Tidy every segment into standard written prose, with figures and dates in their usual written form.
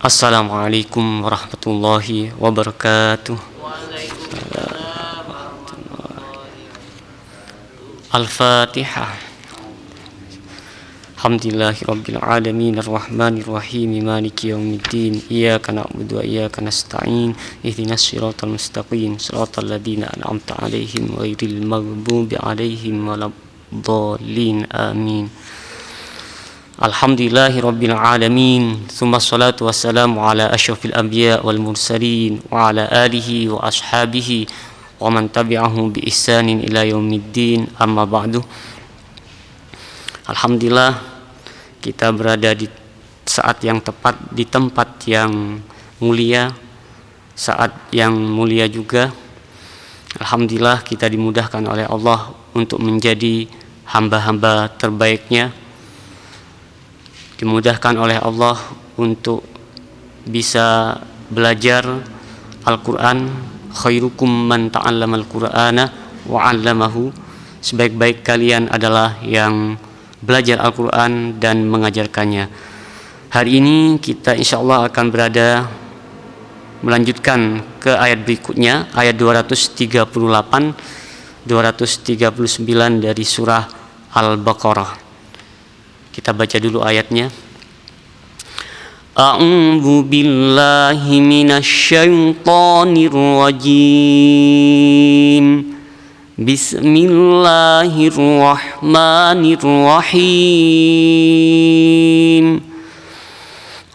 Assalamualaikum warahmatullahi wabarakatuh. Al-Fatihah. Alhamdulillahirabbil alamin arrahmanir rahim maliki yaumiddin iyyaka na'budu wa iyyaka nasta'in ihdinas siratal mustaqim siratal ladzina an'amta 'alaihim ghairil maghdubi 'alaihim waladdallin amin. Alhamdulillahirabbil alamin tsumma shalatu wassalamu ala asyrafil anbiya wal mursalin wa ala alihi wa ashabihi wa man tabi'ahum bi ihsanin ila yaumiddin amma ba'du. Alhamdulillah kita berada di saat yang tepat, di tempat yang mulia, saat yang mulia juga. Alhamdulillah kita dimudahkan oleh Allah untuk menjadi hamba-hamba terbaiknya, dimudahkan oleh Allah untuk bisa belajar Al-Quran. Khairukum man ta'allama al-Qur'ana wa 'allamahu. Sebaik-baik kalian adalah yang belajar Al-Quran dan mengajarkannya. Hari ini kita insyaAllah akan melanjutkan ke ayat berikutnya, ayat 238, 239 dari surah Al-Baqarah. Kita baca dulu ayatnya. A'udzu billahi minasy syaithanir rajim. Bismillahirrahmanirrahim.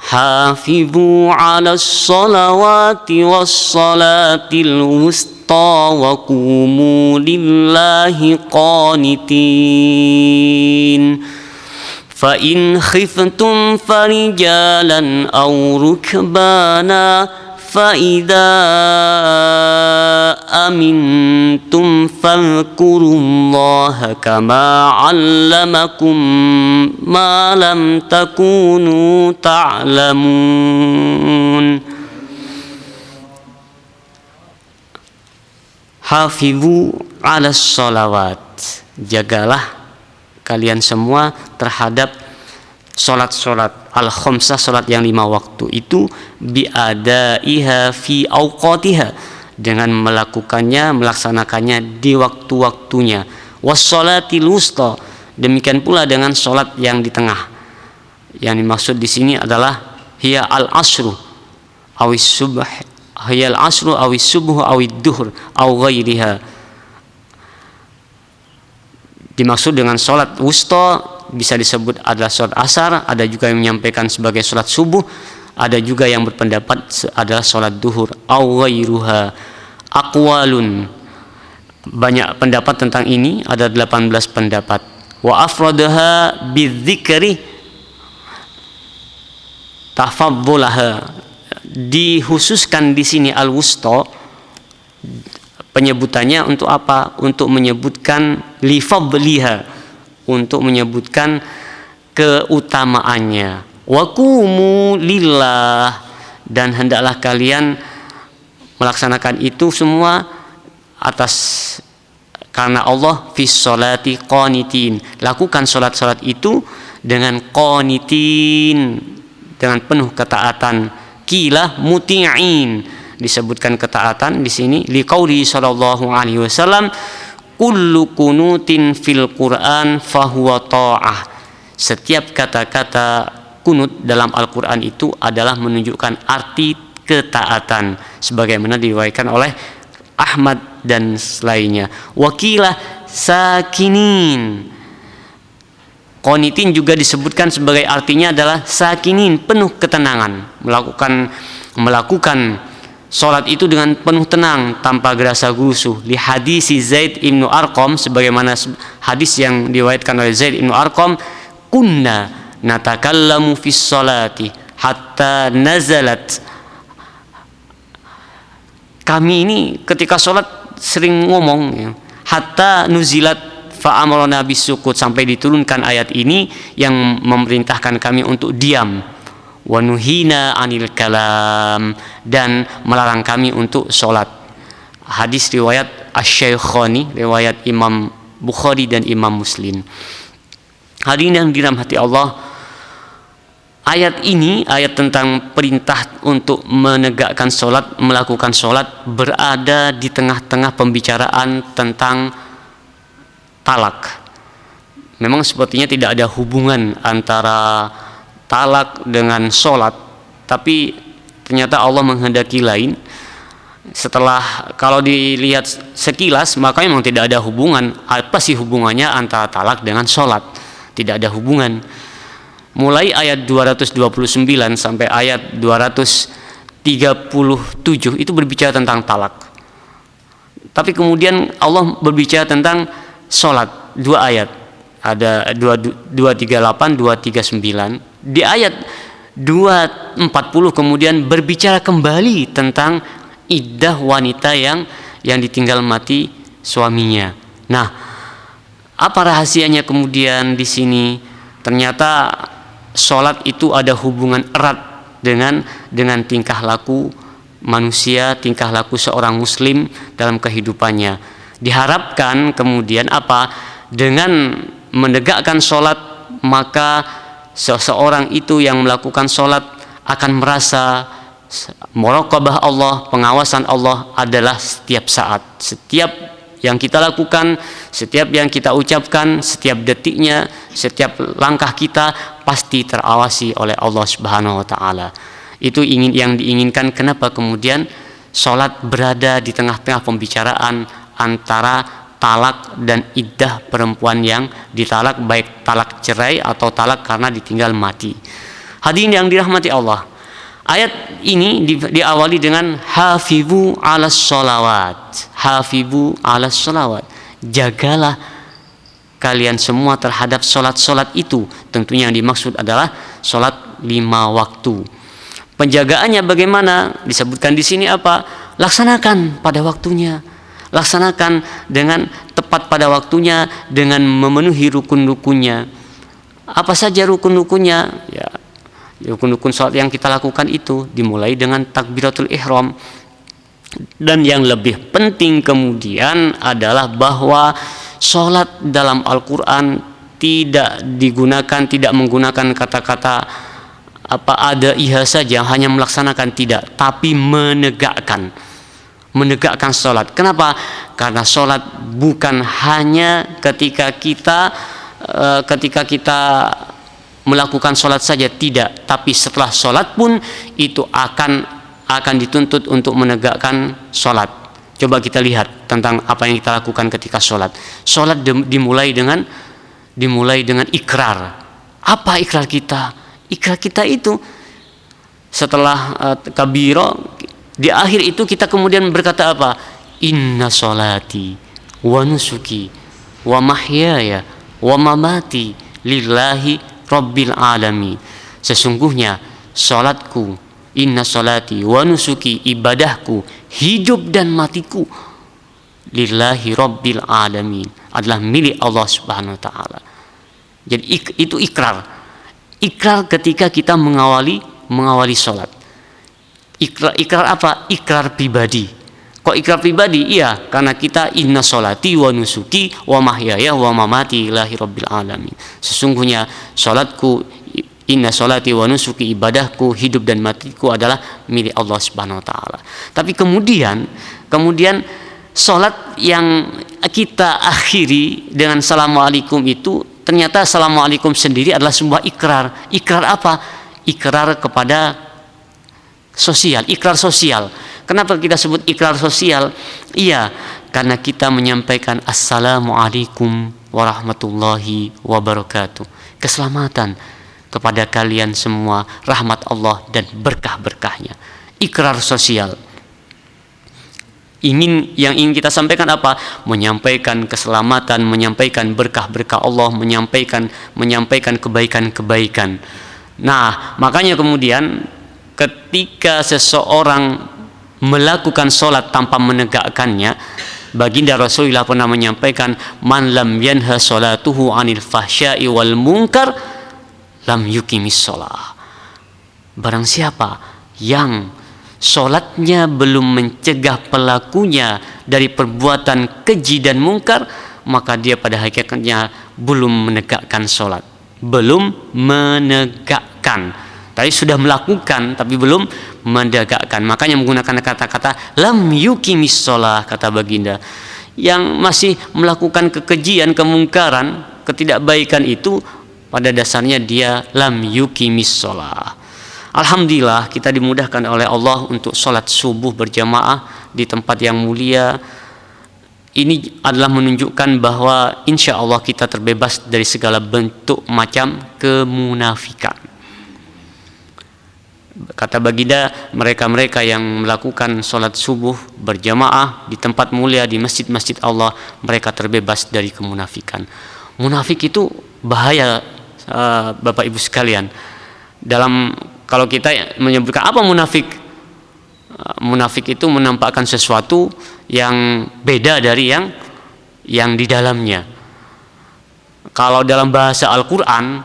Hafizu 'alas salawati was salatil wusta wa qumu lillahi qanitin. Fa in khiftum farijalan aw rukbana fa idza amintum fadhkurullaha kama 'allamakum ma lam takunu ta'lamun. Hafizu 'alas shalawat. Jagalah kalian semua terhadap solat-solat al-khamsah, solat yang 5 waktu itu, bi'adaiha fi awqatiha, dengan melaksanakannya di waktu-waktunya. Was-sholatil wusta, demikian pula dengan solat yang di tengah. Yang dimaksud di sini adalah hiya al-asru awis subh, hiya al-asru awis subh awid duhur aw ghairiha. Dimaksud dengan sholat wusta bisa disebut adalah sholat asar, ada juga yang menyampaikan sebagai sholat subuh, ada juga yang berpendapat adalah sholat duhur, au ghairuha. Aqwalun, banyak pendapat tentang ini, ada 18 pendapat. Wa afradaha bidzikri tafaddulaha, dikhususkan di sini al-wusta, penyebutannya untuk apa? Untuk menyebutkan li fadliha, untuk menyebutkan keutamaannya. Wa qumu lillah, dan hendaklah kalian melaksanakan itu semua atas karena Allah, fis sholati qanitin, lakukan salat-salat itu dengan qanitin, dengan penuh ketaatan. Qila muti'in, disebutkan ketaatan di sini liqauli sallallahu alaihi wasallam, kullu kunutin fil Qur'an fahuwa ta'ah. Setiap kata-kata kunut dalam Al-Qur'an itu adalah menunjukkan arti ketaatan, sebagaimana diriwayatkan oleh Ahmad dan lainnya. Wakilah sakinin, qanitin juga disebutkan sebagai artinya adalah sakinin, penuh ketenangan, melakukan salat itu dengan penuh tenang tanpa gerasa gerusu. Li hadis Zaid ibnu Arqam, sebagaimana hadis yang diriwayatkan oleh Zaid ibnu Arqam, kunna natakallamu fis salati hatta nazalat. Kami ini ketika salat sering ngomong ya, hatta nuzilat fa amarna bisukut, sampai diturunkan ayat ini yang memerintahkan kami untuk diam. Wa nuhina 'anil kalam, dan melarang kami untuk sholat. Hadis riwayat Asy-Syaikhani, riwayat Imam Bukhari dan Imam Muslim. Hadirin yang dirahmati Allah, Ayat ini, ayat tentang perintah untuk menegakkan sholat, melakukan sholat, berada di tengah-tengah pembicaraan tentang talak. Memang sepertinya tidak ada hubungan antara talak dengan sholat, tapi ternyata Allah menghendaki lain. Setelah kalau dilihat sekilas, maka memang tidak ada hubungan. Apa sih hubungannya antara talak dengan sholat? Tidak ada hubungan. Mulai ayat 229 sampai ayat 237 itu berbicara tentang talak. Tapi kemudian Allah berbicara tentang sholat, dua ayat. Ada 238, 239. Di ayat 240 kemudian berbicara kembali tentang iddah wanita yang ditinggal mati suaminya. Nah, apa rahasianya kemudian di sini? Ternyata sholat itu ada hubungan erat dengan tingkah laku manusia, tingkah laku seorang muslim dalam kehidupannya. Diharapkan kemudian apa? Dengan menegakkan sholat, maka seseorang itu yang melakukan sholat akan merasa muraqabah Allah, pengawasan Allah adalah setiap saat, setiap yang kita lakukan, setiap yang kita ucapkan, setiap detiknya, setiap langkah kita pasti terawasi oleh Allah Subhanahu wa taala. Itu yang diinginkan. Kenapa kemudian sholat berada di tengah-tengah pembicaraan antara talak dan iddah perempuan yang ditalak, baik talak cerai atau talak karena ditinggal mati. Hadirin yang dirahmati Allah, ayat ini diawali dengan hafizu 'alas sholawat. Hafizu 'alas sholawat. Jagalah kalian semua terhadap sholat-sholat itu. Tentunya yang dimaksud adalah sholat 5 waktu. Penjagaannya bagaimana? Disebutkan di sini apa? Laksanakan pada waktunya. Laksanakan dengan tepat pada waktunya, dengan memenuhi rukun-rukunnya. Apa saja rukun-rukunnya? Ya, rukun-rukun sholat yang kita lakukan itu dimulai dengan takbiratul ihram. Dan yang lebih penting kemudian adalah bahwa sholat dalam Al-Quran tidak menggunakan kata-kata ada iha saja, hanya melaksanakan, tidak, tapi menegakkan sholat. Kenapa? Karena sholat bukan hanya ketika kita melakukan sholat saja, tidak, tapi setelah sholat pun itu akan dituntut untuk menegakkan sholat. Coba kita lihat tentang apa yang kita lakukan ketika sholat. Sholat dimulai dengan ikrar. Apa ikrar kita? Ikrar kita itu setelah kabiro, di akhir itu kita kemudian berkata apa? Inna sholati wa nusuki wa mahyaya wa mamati lillahi rabbil alamin. Sesungguhnya sholatku, inna sholati wa nusuki, ibadahku, hidup dan matiku, lillahi rabbil alamin, adalah milik Allah Subhanahu wa taala. Jadi itu ikrar. Ikrar ketika kita mengawali sholat. Ikrar apa? Ikrar pribadi. Kok ikrar pribadi? Iya, karena kita inna sholati wa nusuki wa mahyaya wa mamati lillahi rabbil alamin. Sesungguhnya sholatku, inna sholati wa nusuki, ibadahku, hidup dan matiku adalah milik Allah Subhanahu wa taala. Tapi kemudian sholat yang kita akhiri dengan assalamualaikum itu, ternyata assalamualaikum sendiri adalah sebuah ikrar. Ikrar apa? Ikrar kepada sosial, ikrar sosial. Kenapa kita sebut ikrar sosial? Iya, karena kita menyampaikan assalamualaikum warahmatullahi wabarakatuh. Keselamatan kepada kalian semua, rahmat Allah dan berkah-berkahnya. Ikrar sosial. Yang ingin kita sampaikan apa? Menyampaikan keselamatan, menyampaikan berkah-berkah Allah, menyampaikan kebaikan-kebaikan. Nah, makanya kemudian ketika seseorang melakukan sholat tanpa menegakkannya, baginda Rasulullah pernah menyampaikan, man lam yanha sholatuhu anil fahsya'i wal munkar lam yuqimis sholah. Barang siapa yang sholatnya belum mencegah pelakunya dari perbuatan keji dan mungkar, maka dia pada hakikatnya belum menegakkan sholat. Belum menegakkan Tapi sudah melakukan tapi belum mendegakkan. Makanya menggunakan kata-kata lam yuqimis shalah, kata baginda. Yang masih melakukan kekejian, kemungkaran, ketidakbaikan itu pada dasarnya dia lam yuqimis shalah. Alhamdulillah kita dimudahkan oleh Allah untuk sholat subuh berjamaah di tempat yang mulia. Ini adalah menunjukkan bahwa insya Allah kita terbebas dari segala bentuk macam kemunafikan. Kata baginda, mereka-mereka yang melakukan sholat subuh berjamaah di tempat mulia, di masjid-masjid Allah, mereka terbebas dari kemunafikan. Munafik itu bahaya, Bapak Ibu sekalian. Kalau kita menyebutkan apa munafik, munafik itu menampakkan sesuatu yang beda dari yang di dalamnya. Kalau dalam bahasa Al-Quran,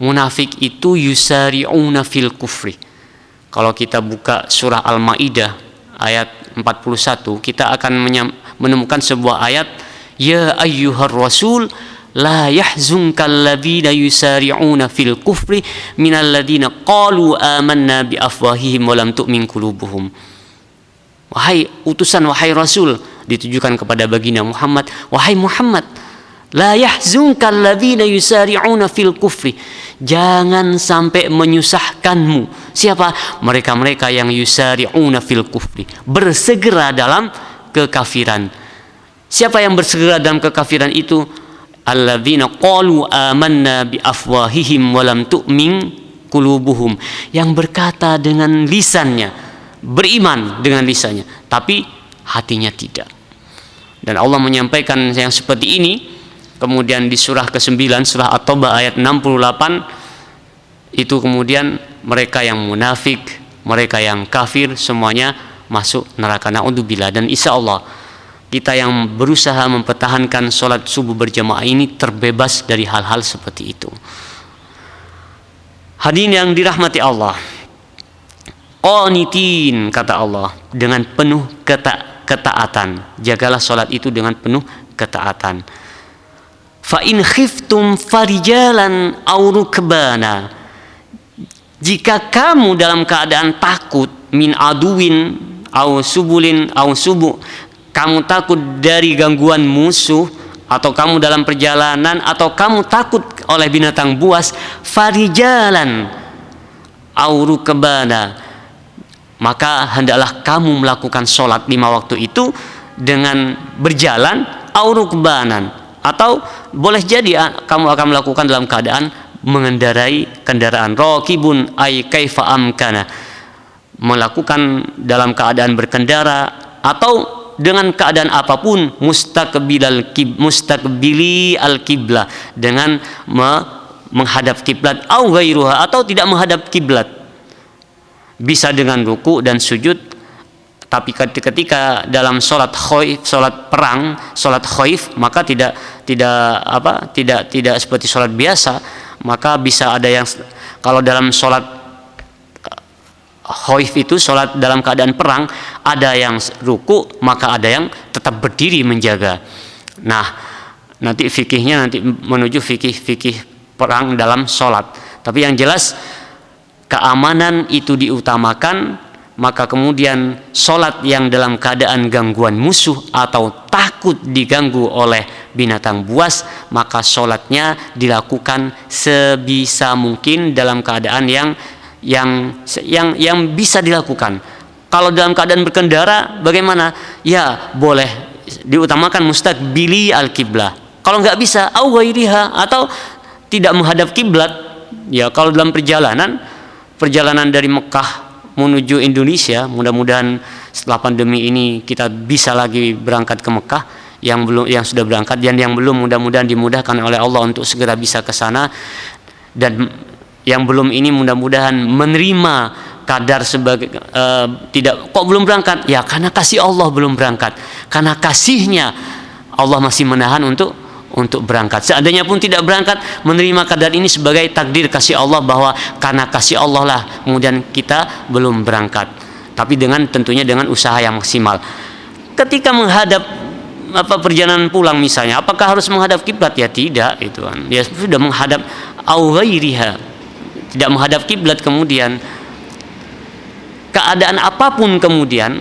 munafik itu yusari'una fil kufri. Kalau kita buka surah Al-Maidah ayat 41, kita akan menemukan sebuah ayat, ya ayyuhar rasul la yahzunkal ladzina yusari'una fil kufri minal ladzina qalu amanna bi afwahihim wa lam tu'min qulubuhum. Wahai utusan, wahai rasul, ditujukan kepada baginda Muhammad, wahai Muhammad, la yahzunkal ladzina yusari'una fil kufri, jangan sampai menyusahkanmu. Siapa? Mereka-mereka yang yusari'una fil kufri, bersegera dalam kekafiran. Siapa yang bersegera dalam kekafiran itu? Alladzina qalu amanna bi afwahihim wa lam tu'min qulubuhum, yang berkata dengan lisannya, beriman dengan lisannya, tapi hatinya tidak. Dan Allah menyampaikan yang seperti ini kemudian di surah ke-9, surah At-Taubah ayat 68, itu kemudian mereka yang munafik, mereka yang kafir, semuanya masuk neraka, naudzubillah. Dan insya Allah kita yang berusaha mempertahankan sholat subuh berjamaah ini terbebas dari hal-hal seperti itu. Hadirin yang dirahmati Allah, qanitin, kata Allah, dengan penuh ketaatan. Jagalah sholat itu dengan penuh ketaatan. Fa in khiftum farijalan aw rukbana, jika kamu dalam keadaan takut, min aduwin aw subulin aw subu, kamu takut dari gangguan musuh, atau kamu dalam perjalanan, atau kamu takut oleh binatang buas, farijalan aw rukbana, maka hendaklah kamu melakukan sholat 5 waktu itu dengan berjalan, aw rukbanan, atau boleh jadi kamu akan melakukan dalam keadaan mengendarai kendaraan. Raqibun ay kaifa amkana, melakukan dalam keadaan berkendara atau dengan keadaan apapun, mustaqbili al-qiblah, dengan menghadap kiblat, au ghairuha, atau tidak menghadap kiblat. Bisa dengan ruku dan sujud. Tapi ketika dalam sholat khaif, sholat perang, sholat khaif, maka tidak seperti sholat biasa. Maka bisa ada yang, kalau dalam sholat khaif itu, sholat dalam keadaan perang, ada yang ruku, maka ada yang tetap berdiri menjaga. Nah, nanti fikihnya nanti menuju fikih perang dalam sholat. Tapi yang jelas keamanan itu diutamakan. Maka kemudian sholat yang dalam keadaan gangguan musuh atau takut diganggu oleh binatang buas, maka sholatnya dilakukan sebisa mungkin dalam keadaan yang bisa dilakukan. Kalau dalam keadaan berkendara bagaimana? Ya boleh diutamakan mustaqbili al-qiblah. Kalau nggak bisa, au ghairiha, atau tidak menghadap kiblat. Ya kalau dalam perjalanan dari Mekah menuju Indonesia, mudah-mudahan setelah pandemi ini kita bisa lagi berangkat ke Mekah. Yang sudah berangkat dan yang belum, mudah-mudahan dimudahkan oleh Allah untuk segera bisa ke sana. Dan yang belum ini mudah-mudahan menerima kadar sebagai tidak, kok belum berangkat? Ya karena kasih Allah belum berangkat. Karena kasihnya Allah masih menahan untuk berangkat. Seandainya pun tidak berangkat, menerima kadar ini sebagai takdir kasih Allah, bahwa karena kasih Allah lah kemudian kita belum berangkat. Tapi tentunya dengan usaha yang maksimal. Ketika menghadap perjalanan pulang misalnya, apakah harus menghadap kiblat? Ya tidak, itu kan. Ya sudah menghadap au ghairiha, tidak menghadap kiblat, kemudian keadaan apapun, kemudian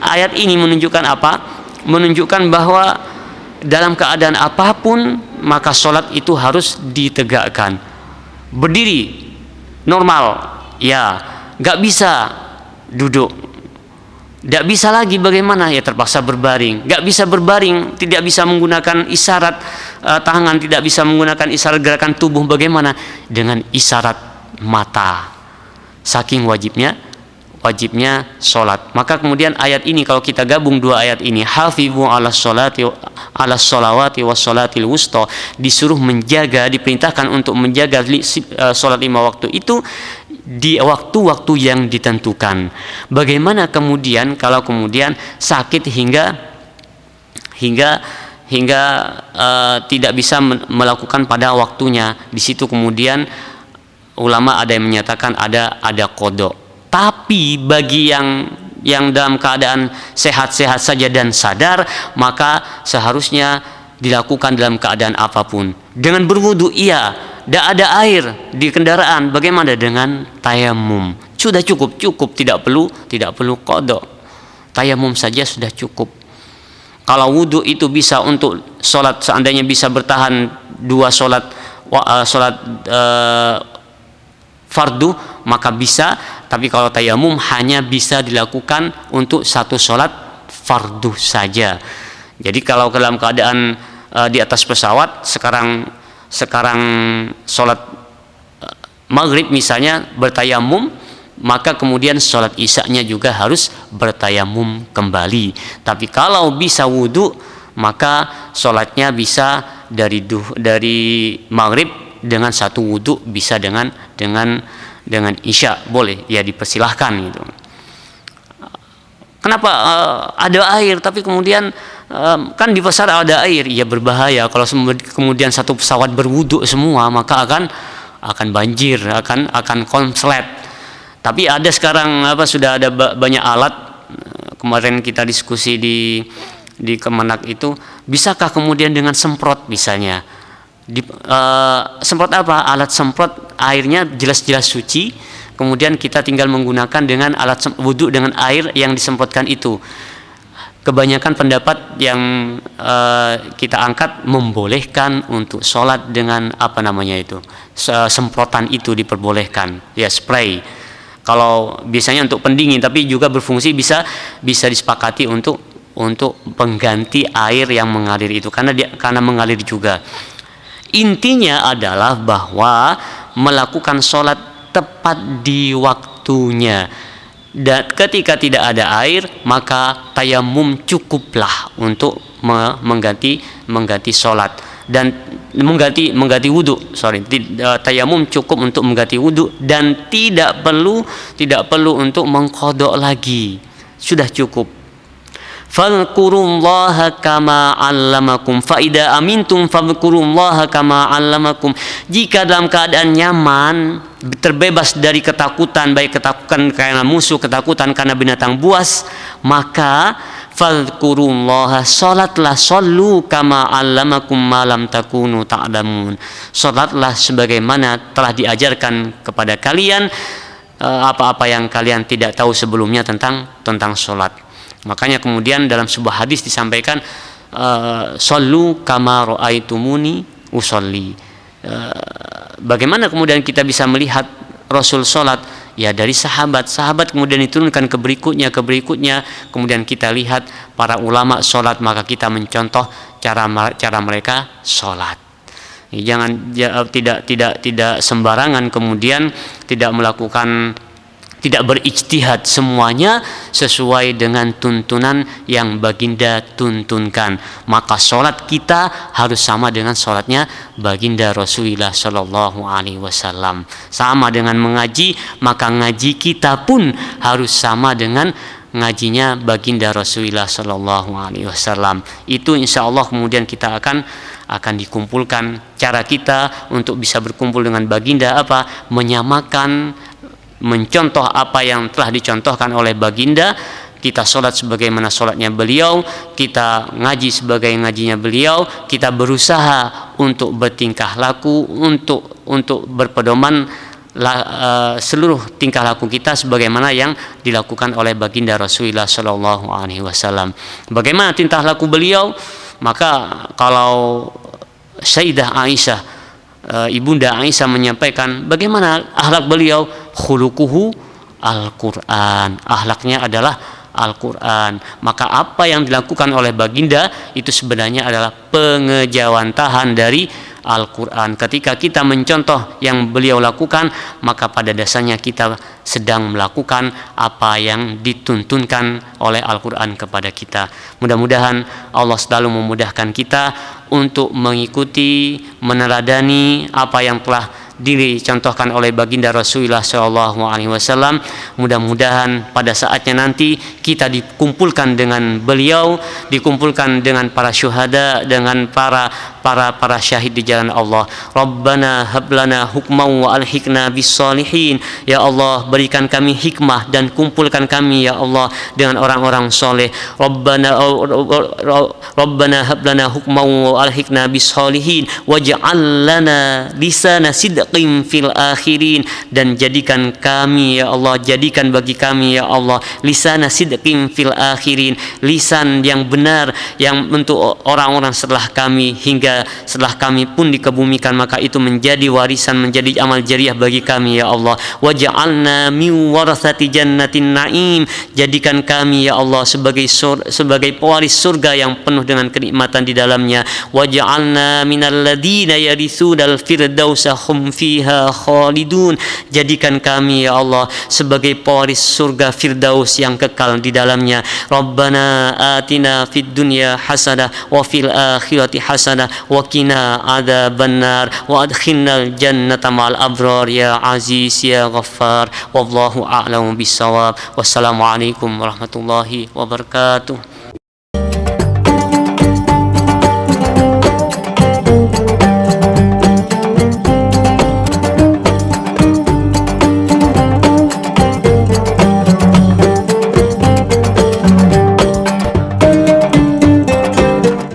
ayat ini menunjukkan apa? Menunjukkan bahwa dalam keadaan apapun maka sholat itu harus ditegakkan. Berdiri normal, ya, nggak bisa duduk, nggak bisa lagi bagaimana? Ya terpaksa berbaring. Nggak bisa berbaring, tidak bisa menggunakan isyarat tangan, tidak bisa menggunakan isyarat gerakan tubuh, bagaimana? Dengan isyarat mata. Saking wajibnya sholat. Maka kemudian ayat ini, kalau kita gabung dua ayat ini, hafizu ala sholawati was sholatil wusta, disuruh menjaga, diperintahkan untuk menjaga sholat 5 waktu itu di waktu-waktu yang ditentukan. Bagaimana kemudian kalau kemudian sakit hingga tidak bisa melakukan pada waktunya? Di situ kemudian ulama ada yang menyatakan ada qada. Tapi bagi yang dalam keadaan sehat-sehat saja dan sadar, maka seharusnya dilakukan dalam keadaan apapun. Dengan berwudu, iya, tidak ada air di kendaraan, bagaimana dengan tayamum? Sudah cukup, tidak perlu qada. Tayamum saja sudah cukup. Kalau wudu itu bisa untuk sholat, seandainya bisa bertahan 2 sholat fardu, maka bisa. Tapi kalau tayamum hanya bisa dilakukan untuk 1 sholat fardu saja. Jadi kalau dalam keadaan di atas pesawat, sekarang sholat maghrib misalnya bertayamum, maka kemudian sholat isya-nya juga harus bertayamum kembali. Tapi kalau bisa wudu, maka sholatnya bisa dari maghrib dengan 1 wudu, bisa dengan isya, boleh, ya dipersilahkan gitu. Kenapa ada air tapi kemudian kan di pasar ada air? Ya berbahaya kalau kemudian satu pesawat berwudu semua, maka akan banjir, akan konslet. Tapi ada sekarang sudah ada banyak alat. Kemarin kita diskusi di Kemenak itu, bisakah kemudian dengan semprot misalnya? Semprot apa? Alat semprot, airnya jelas-jelas suci, kemudian kita tinggal menggunakan dengan alat wudu dengan air yang disemprotkan itu. Kebanyakan pendapat yang kita angkat membolehkan untuk sholat dengan semprotan itu diperbolehkan, ya, spray. Kalau biasanya untuk pendingin, tapi juga berfungsi bisa disepakati untuk pengganti air yang mengalir itu, karena mengalir juga. Intinya adalah bahwa melakukan sholat tepat di waktunya. Dan ketika tidak ada air, maka tayamum cukuplah untuk mengganti sholat dan mengganti wudu. Tayamum cukup untuk mengganti wudu dan tidak perlu untuk mengqadha lagi. Sudah cukup. Fadhkurullaha kama 'allamakum fa idza amintum fadhkurullaha kama 'allamakum. Jika dalam keadaan nyaman, terbebas dari ketakutan, baik ketakutan karena musuh, ketakutan karena binatang buas, maka fadhkurullaha, salatlah, sallu kama 'allamakum ma lam takunu ta'lamun. Salatlah sebagaimana telah diajarkan kepada kalian apa-apa yang kalian tidak tahu sebelumnya tentang salat. Makanya kemudian dalam sebuah hadis disampaikan, sallu kama ra'aitumuni usolli. Bagaimana kemudian kita bisa melihat Rasul sholat? Ya dari sahabat kemudian diturunkan ke berikutnya, kemudian kita lihat para ulama sholat, maka kita mencontoh cara mereka sholat. Tidak sembarangan kemudian tidak berijtihad, semuanya sesuai dengan tuntunan yang baginda tuntunkan. Maka sholat kita harus sama dengan sholatnya baginda Rasulullah Shallallahu Alaihi Wasallam. Sama dengan mengaji, maka ngaji kita pun harus sama dengan ngajinya baginda Rasulullah Shallallahu Alaihi Wasallam. Itu insya Allah kemudian kita akan dikumpulkan. Cara kita untuk bisa berkumpul dengan baginda mencontoh apa yang telah dicontohkan oleh baginda. Kita sholat sebagaimana sholatnya beliau, kita ngaji sebagai ngajinya beliau, kita berusaha untuk bertingkah laku, untuk berpedoman seluruh tingkah laku kita sebagaimana yang dilakukan oleh baginda Rasulullah Shallallahu Alaihi Wasallam. Bagaimana tingkah laku beliau? Maka kalau Sayyidah Aisyah, ibunda Aisyah menyampaikan bagaimana akhlak beliau, khuluquhu Al-Quran, akhlaknya adalah Al-Quran. Maka apa yang dilakukan oleh baginda itu sebenarnya adalah pengejawantahan dari Al-Quran. Ketika kita mencontoh yang beliau lakukan, maka pada dasarnya kita sedang melakukan apa yang dituntunkan oleh Al-Quran kepada kita. Mudah-mudahan Allah selalu memudahkan kita untuk mengikuti, meneladani apa yang telah dicontohkan oleh baginda Rasulullah Shallallahu Alaihi Wasallam. Mudah-mudahan pada saatnya nanti kita dikumpulkan dengan beliau, dikumpulkan dengan para syuhada, dengan para syahid di jalan Allah. Rabbana hablana hukman wa alhiqna bis solihin. Ya Allah, berikan kami hikmah dan kumpulkan kami ya Allah dengan orang-orang soleh. Rabbana hablana hukman wa alhiqna bis solihin waj'al lana lisana sidqin fil akhirin. Dan jadikan kami ya Allah, jadikan bagi kami ya Allah lisana sidqin fil akhirin, lisan yang benar yang untuk orang-orang setelah kami, hingga setelah kami pun dikebumikan, maka itu menjadi warisan, menjadi amal jariah bagi kami ya Allah. Waj'alna min warathati jannatin na'im, jadikan kami ya Allah sebagai pewaris surga yang penuh dengan kenikmatan di dalamnya. Waj'alna minal ladzina yarithunal firdausa hum fiha khalidun, jadikan kami ya Allah sebagai pewaris surga firdaus yang kekal di dalamnya. Rabbana atina fid dunya hasanah wa fil akhirati hasanah wa qina adzabannar wa adkhilnal jannata ma'al abrar ya aziz ya ghaffar. Wallahu a'lamu bissawab. Wassalamualaikum warahmatullahi wabarakatuh.